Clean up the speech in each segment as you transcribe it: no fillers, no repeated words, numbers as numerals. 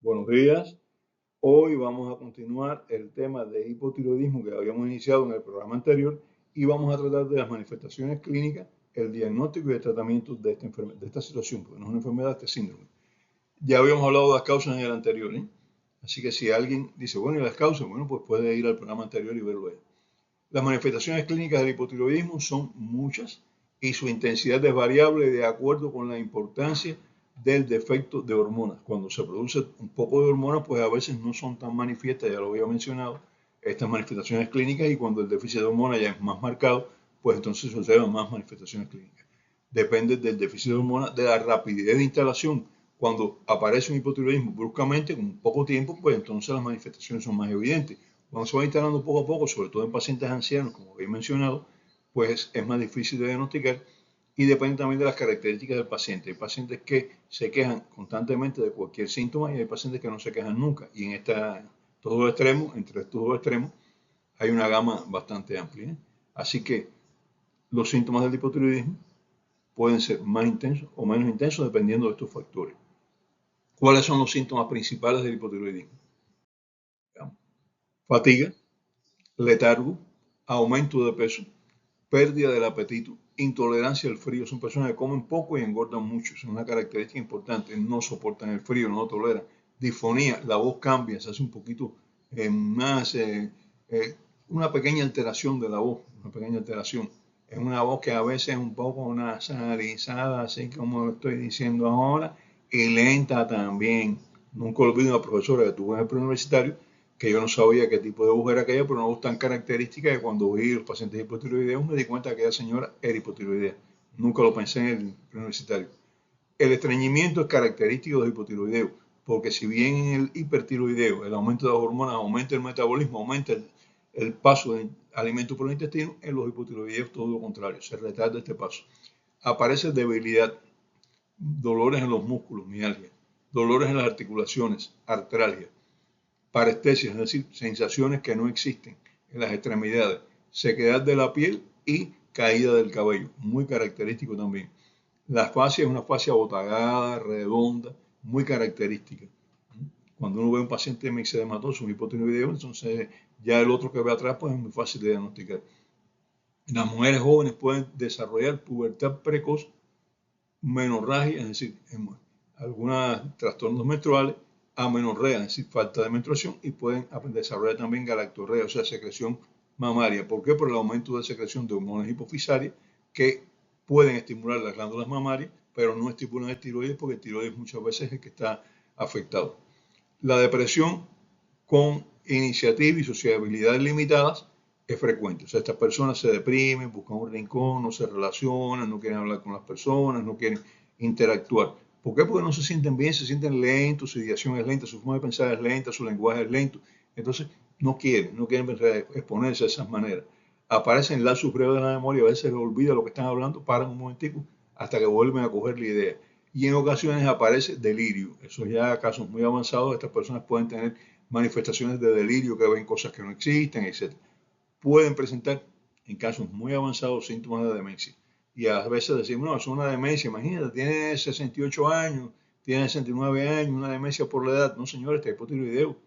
Buenos días. Hoy vamos a continuar el tema de hipotiroidismo que habíamos iniciado en el programa anterior y vamos a tratar de las manifestaciones clínicas, el diagnóstico y el tratamiento de de esta situación, porque no es una enfermedad, este síndrome. Ya habíamos hablado de las causas en el anterior, ¿eh? Así que si alguien dice, bueno, ¿y las causas? Bueno, pues puede ir al programa anterior y verlo ahí. Las manifestaciones clínicas del hipotiroidismo son muchas y su intensidad es variable de acuerdo con la importancia del defecto de hormonas. Cuando se produce un poco de hormonas, pues a veces no son tan manifiestas, ya lo había mencionado, estas manifestaciones clínicas, y cuando el déficit de hormonas ya es más marcado, pues entonces se observan más manifestaciones clínicas. Depende del déficit de hormonas, de la rapidez de instalación. Cuando aparece un hipotiroidismo bruscamente, con poco tiempo, pues entonces las manifestaciones son más evidentes. Cuando se va instalando poco a poco, sobre todo en pacientes ancianos, como había mencionado, pues es más difícil de diagnosticar y depende también de las características del paciente. Hay pacientes que se quejan constantemente de cualquier síntoma y hay pacientes que no se quejan nunca. Y en estos dos extremos, entre estos dos extremos, hay una gama bastante amplia, ¿eh? Así que los síntomas del hipotiroidismo pueden ser más intensos o menos intensos dependiendo de estos factores. ¿Cuáles son los síntomas principales del hipotiroidismo? Fatiga, letargo, aumento de peso, pérdida del apetito, intolerancia al frío. Son personas que comen poco y engordan mucho. Es una característica importante. No soportan el frío, no lo toleran. Disfonía, la voz cambia, se hace un poquito más, una pequeña alteración de la voz, una pequeña alteración. Es una voz que a veces es un poco nasalizada, así como lo estoy diciendo ahora, y lenta también. Nunca olvido una profesora que tuve en el preuniversitario que yo no sabía qué tipo de voz era aquella, pero una voz tan característica que cuando vi los pacientes hipotiroideos me di cuenta que aquella señora era hipotiroidea. Nunca lo pensé en el preuniversitario. El estreñimiento es característico del hipotiroideo, porque si bien en el hipertiroideo el aumento de las hormonas aumenta el metabolismo, aumenta el paso de alimentos por el intestino, en los hipotiroideos todo lo contrario, se retarda este paso. Aparece debilidad, dolores en los músculos, mialgia, dolores en las articulaciones, artralgia, parestesia, es decir, sensaciones que no existen en las extremidades, sequedad de la piel y caída del cabello, muy característico también. La fascia es una fascia botagada, redonda, muy característica. Cuando uno ve un paciente mixedematoso, un hipotiroideo, entonces ya el otro que ve atrás pues es muy fácil de diagnosticar. Las mujeres jóvenes pueden desarrollar pubertad precoz, menorragia, es decir, algunos trastornos menstruales, amenorrea, es decir, falta de menstruación, y pueden desarrollar también galactorrea, o sea, secreción mamaria. ¿Por qué? Por el aumento de secreción de hormonas hipofisarias que pueden estimular las glándulas mamarias, pero no estimulan el tiroides porque el tiroides muchas veces es el que está afectado. La depresión con iniciativa y sociabilidad limitadas es frecuente. O sea, estas personas se deprimen, buscan un rincón, no se relacionan, no quieren hablar con las personas, no quieren interactuar. ¿Por qué? Porque no se sienten bien, se sienten lentos, su ideación es lenta, su forma de pensar es lenta, su lenguaje es lento. Entonces, no quieren exponerse de esas maneras. Aparecen lapsus breves de la memoria, a veces les olvida lo que están hablando, paran un momentico hasta que vuelven a coger la idea. Y en ocasiones aparece delirio. Eso ya casos muy avanzados, estas personas pueden tener manifestaciones de delirio, que ven cosas que no existen, etc. Pueden presentar, en casos muy avanzados, síntomas de demencia. Y a veces decimos, no, es una demencia, imagínate, tiene 68 años, tiene 69 años, una demencia por la edad. No, señor, está hipotiroideo.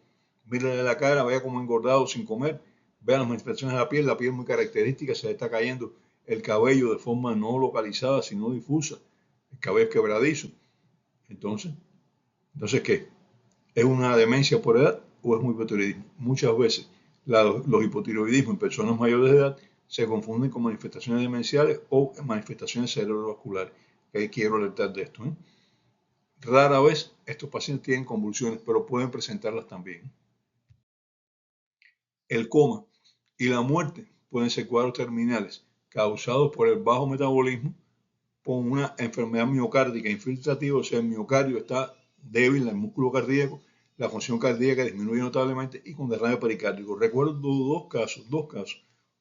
Mírale la cara, vea cómo ha engordado sin comer, vea las manifestaciones de la piel muy característica, se le está cayendo el cabello de forma no localizada, sino difusa, el cabello quebradizo. Entonces, ¿qué? ¿Es una demencia por edad o es un hipotiroidismo? Muchas veces los hipotiroidismos en personas mayores de edad se confunden con manifestaciones demenciales o manifestaciones cerebrovasculares. Que quiero alertar de esto, ¿eh? Rara vez estos pacientes tienen convulsiones, pero pueden presentarlas también. El coma y la muerte pueden ser cuadros terminales causados por el bajo metabolismo, con una enfermedad miocárdica infiltrativa, o sea, el miocardio está débil, el músculo cardíaco, la función cardíaca disminuye notablemente y con derrame pericárdico. Recuerdo dos casos.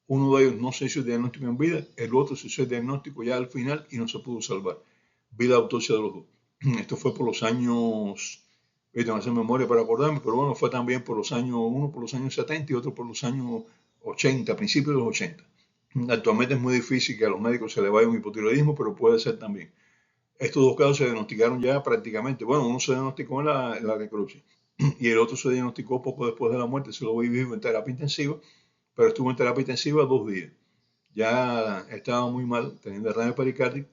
Uno de ellos no se hizo el diagnóstico en vida, el otro se hizo el diagnóstico ya al final y no se pudo salvar. Vi la autopsia de los dos. Esto fue por los años, tengo que hacer memoria para acordarme, pero bueno, fue también por los años, uno por los años 70 y otro por los años 80, principios de los 80. Actualmente es muy difícil que a los médicos se le vaya un hipotiroidismo, pero puede ser también. Estos dos casos se diagnosticaron ya prácticamente. Bueno, uno se diagnosticó en la necropsia y el otro se diagnosticó poco después de la muerte, se lo vivió en terapia intensiva, pero estuvo en terapia intensiva 2 días. Ya estaba muy mal, tenía derrame pericárdico.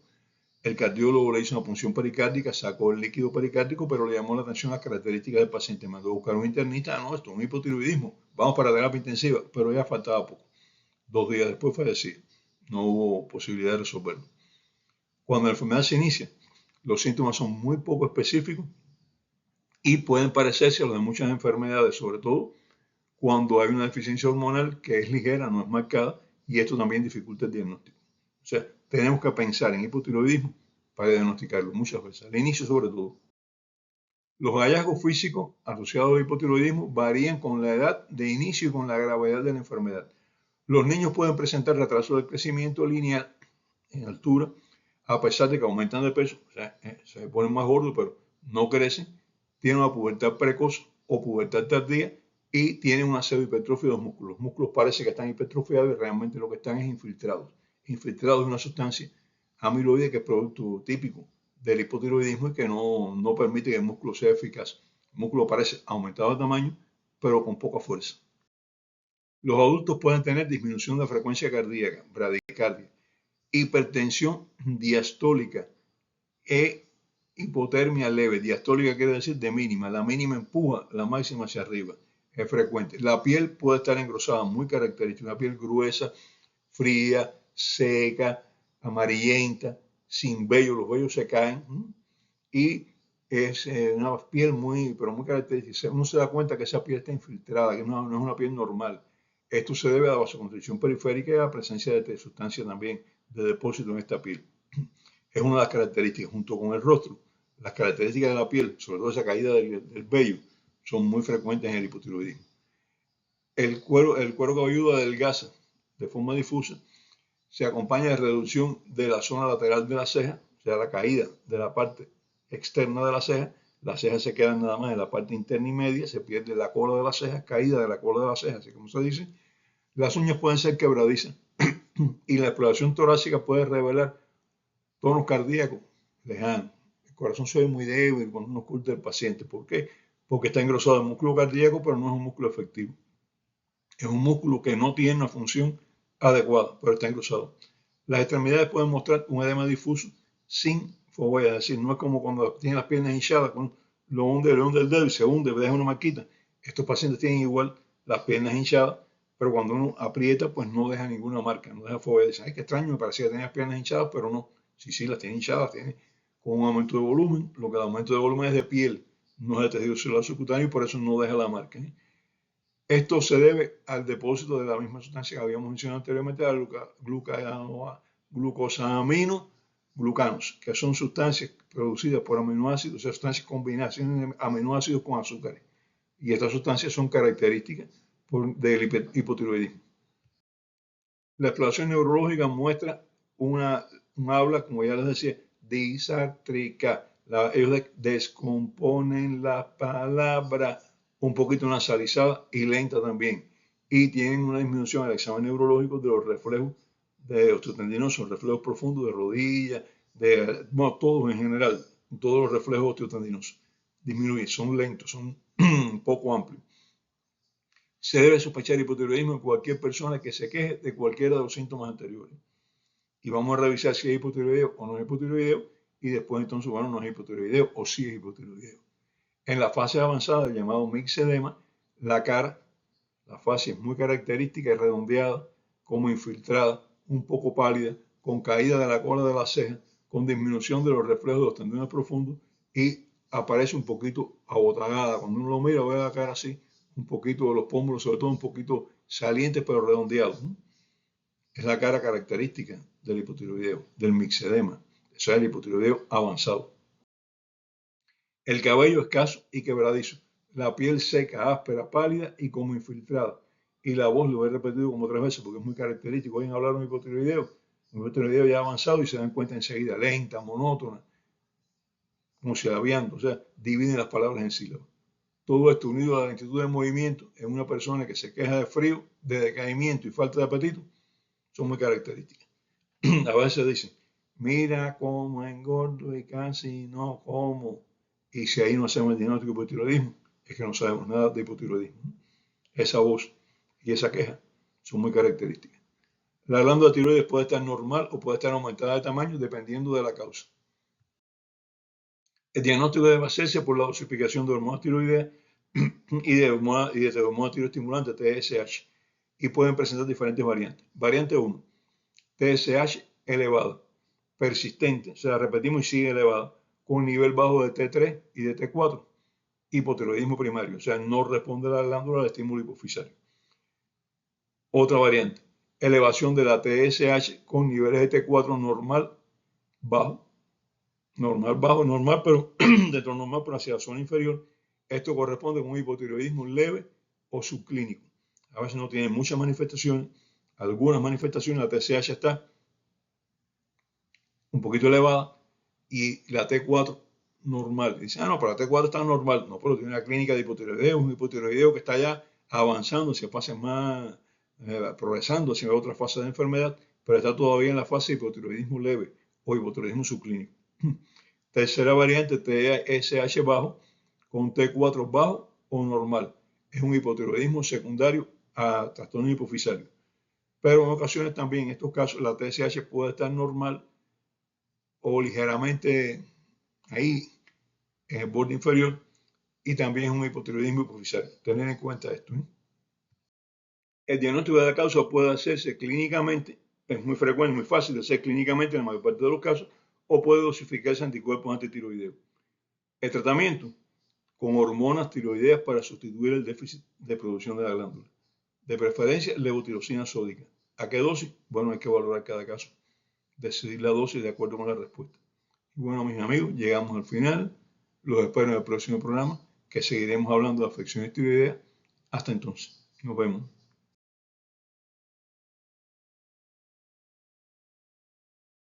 El cardiólogo le hizo una punción pericárdica, sacó el líquido pericárdico, pero le llamó la atención las características del paciente. Mandó a buscar un internista, no, esto es un hipotiroidismo, vamos para terapia intensiva, pero ya faltaba poco. 2 días después fallecía. No hubo posibilidad de resolverlo. Cuando la enfermedad se inicia, los síntomas son muy poco específicos y pueden parecerse a los de muchas enfermedades, sobre todo cuando hay una deficiencia hormonal que es ligera, no es marcada, y esto también dificulta el diagnóstico. O sea, tenemos que pensar en hipotiroidismo para diagnosticarlo muchas veces, al inicio sobre todo. Los hallazgos físicos asociados al hipotiroidismo varían con la edad de inicio y con la gravedad de la enfermedad. Los niños pueden presentar retraso del crecimiento lineal en altura, a pesar de que aumentan de peso, o sea, se ponen más gordos, pero no crecen, tienen una pubertad precoz o pubertad tardía y tienen una pseudohipertrofia de los músculos. Los músculos parece que están hipertrofiados y realmente lo que están es infiltrados. Infiltrados de una sustancia amiloide que es producto típico del hipotiroidismo y que no permite que el músculo sea eficaz. El músculo parece aumentado de tamaño, pero con poca fuerza. Los adultos pueden tener disminución de frecuencia cardíaca, bradicardia, hipertensión diastólica e hipotermia leve. Diastólica quiere decir de mínima. La mínima empuja la máxima hacia arriba. Es frecuente. La piel puede estar engrosada, muy característica. Una piel gruesa, fría, seca, amarillenta, sin vello. Los vellos se caen. Y es una piel pero muy característica. Uno se da cuenta que esa piel está infiltrada, que no es una piel normal. Esto se debe a la vasoconstricción periférica y a la presencia de sustancias también de depósito en esta piel. Es una de las características, junto con el rostro. Las características de la piel, sobre todo esa caída del vello, son muy frecuentes en el hipotiroidismo. El cuero cabelludo adelgaza de forma difusa, se acompaña de reducción de la zona lateral de la ceja, o sea, la caída de la parte externa de la ceja. Las cejas se quedan nada más en la parte interna y media, se pierde la cola de la ceja, caída de la cola de la ceja, así como se dice. Las uñas pueden ser quebradizas y la exploración torácica puede revelar tonos cardíacos lejanos. El corazón se ve muy débil cuando uno oculta el paciente. ¿Por qué? Porque está engrosado el músculo cardíaco, pero no es un músculo efectivo. Es un músculo que no tiene una función adecuada, pero está engrosado. Las extremidades pueden mostrar un edema difuso sin fobia, es decir, no es como cuando tienen las piernas hinchadas, cuando lo hunde el dedo y se hunde, deja una marquita. Estos pacientes tienen igual las piernas hinchadas, pero cuando uno aprieta, pues no deja ninguna marca, no deja fobia. Dicen, ay, qué extraño, me parecía que tenía las piernas hinchadas, pero no. Sí, las tiene hinchadas, tiene con un aumento de volumen. Lo que el aumento de volumen es de piel, no es de tejido celular subcutáneo y por eso no deja la marca. Esto se debe al depósito de la misma sustancia que habíamos mencionado anteriormente, la glucosamino-glucanos, que son sustancias producidas por aminoácidos, o sea, sustancias combinaciones de aminoácidos con azúcares. Y estas sustancias son características del hipotiroidismo. La exploración neurológica muestra un habla, como ya les decía, disártrica. Ellos descomponen la palabra un poquito nasalizada y lenta también. Y tienen una disminución en el examen neurológico de los reflejos de osteotendinosos, reflejos profundos de rodilla, todos en general, todos los reflejos osteotendinosos disminuyen, son lentos, son un poco amplios. Se debe sospechar hipotiroidismo en cualquier persona que se queje de cualquiera de los síntomas anteriores. Y vamos a revisar si es hipotiroideo o no es hipotiroideo, y después entonces, bueno, no es hipotiroideo o sí es hipotiroideo. En la fase avanzada, el llamado mixedema, la cara, la fase es muy característica y redondeada, como infiltrada, un poco pálida, con caída de la cola de la ceja, con disminución de los reflejos de los tendones profundos y aparece un poquito abotagada. Cuando uno lo mira, ve la cara así, un poquito de los pómulos, sobre todo un poquito salientes pero redondeados. Es la cara característica del hipotiroideo, del mixedema, o sea, el hipotiroideo avanzado. El cabello escaso y quebradizo, la piel seca, áspera, pálida y como infiltrada. Y la voz, lo he repetido como 3 veces porque es muy característico. Oyen hablar de un hipotiroideo ya avanzado y se dan cuenta enseguida, lenta, monótona, como si aviando, o sea, dividen las palabras en sílabas. Todo esto unido a la lentitud de movimiento en una persona que se queja de frío, de decaimiento y falta de apetito, son muy características. A veces dicen, mira cómo engordo y casi no como. Y si ahí no hacemos el diagnóstico de hipotiroidismo, es que no sabemos nada de hipotiroidismo. Esa voz y esa queja son muy características. La glándula tiroides puede estar normal o puede estar aumentada de tamaño dependiendo de la causa. El diagnóstico debe hacerse por la dosificación de hormonas tiroideas y de hormona tiroestimulante TSH y pueden presentar diferentes variantes. Variante 1, TSH elevado, persistente, o sea, repetimos y sigue elevado, con nivel bajo de T3 y de T4, hipotiroidismo primario, o sea, no responde la glándula al estímulo hipofisario. Otra variante, elevación de la TSH con niveles de T4 normal bajo, normal, pero dentro normal, pero hacia la zona inferior. Esto corresponde con un hipotiroidismo leve o subclínico. A veces no tiene muchas manifestaciones, algunas manifestaciones, la TSH está un poquito elevada y la T4 normal. Dice, no, pero la T4 está normal. No, pero tiene una clínica de hipotiroideo, un hipotiroideo que está ya avanzando hacia fases más, progresando hacia otra fase de enfermedad, pero está todavía en la fase de hipotiroidismo leve o hipotiroidismo subclínico. Tercera variante, TSH bajo, con T4 bajo o normal. Es un hipotiroidismo secundario a trastorno hipofisario. Pero en ocasiones también, en estos casos, la TSH puede estar normal o ligeramente ahí en el borde inferior y también es un hipotiroidismo hipofisario. Tener en cuenta esto. El diagnóstico de la causa puede hacerse clínicamente, es muy frecuente, muy fácil de hacer clínicamente en la mayor parte de los casos, o puede dosificarse anticuerpos antitiroideos. El tratamiento con hormonas tiroideas para sustituir el déficit de producción de la glándula. De preferencia, levotirosina sódica. ¿A qué dosis? Bueno, hay que valorar cada caso. Decidir la dosis de acuerdo con la respuesta. Y bueno, mis amigos, llegamos al final. Los espero en el próximo programa, que seguiremos hablando de afecciones tiroideas. Hasta entonces. Nos vemos.